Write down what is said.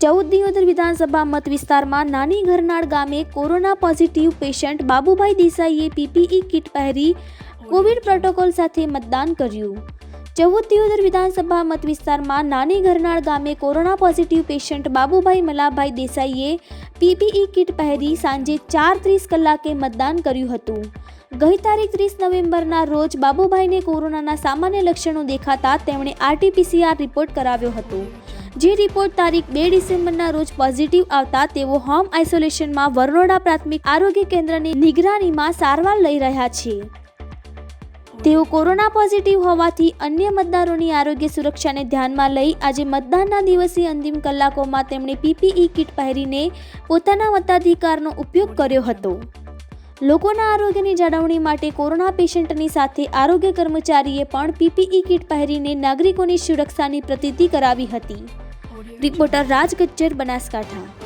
14 દિયોદર વિધાનસભા મત વિસ્તારમાં નાની ઘરનાળ ગામે કોરોના પોઝિટિવ પેશન્ટ બાબુભાઈ દેસાઈએ પીપીઈ કિટ પહેરી કોવિડ પ્રોટોકોલ સાથે મતદાન કર્યું। 14 દિયોદર વિધાનસભા મત વિસ્તારમાં નાની ઘરનાળ ગામે corona positive patient Babubhai Malabhai દેસાઈએ પીપીઈ કિટ પહેરી સાંજે 4:30 કલાકે મતદાન કર્યું હતું। ગઈ તારીખ 30 નવેમ્બરના રોજ બાબુભાઈને કોરોનાના સામાન્ય લક્ષણો દેખાતા તેમણે RT-PCR રિપોર્ટ કરાવ્યો હતો, જે રિપોર્ટ તારીખ 2 ડિસેમ્બરના રોજ પોઝિટિવ આવતા તેઓ હોમ આઇસોલેશનમાં વરનોડા પ્રાથમિક આરોગ્ય કેન્દ્રની નિગરાનીમાં સારવાર લઈ રહ્યા છે। તેઓ કોરોના પોઝિટિવ હોવાથી અન્ય મતદારોની આરોગ્ય સુરક્ષાને ધ્યાનમાં લઈ આજે મતદાનના દિવસે અંતિમ કલાકોમાં તેમણે પીપીઈ કિટ પહેરીને પોતાના મતાધિકારનો ઉપયોગ કર્યો હતો। લોકોના આરોગ્યની જાળવણી માટે કોરોના પેશન્ટની સાથે આરોગ્ય કર્મચારીએ પણ પીપીઈ કિટ પહેરીને નાગરિકોની સુરક્ષાની પ્રતીતિ કરાવી હતી। રિપોર્ટર રાજ ગજ્જર, બનાસકાંઠા।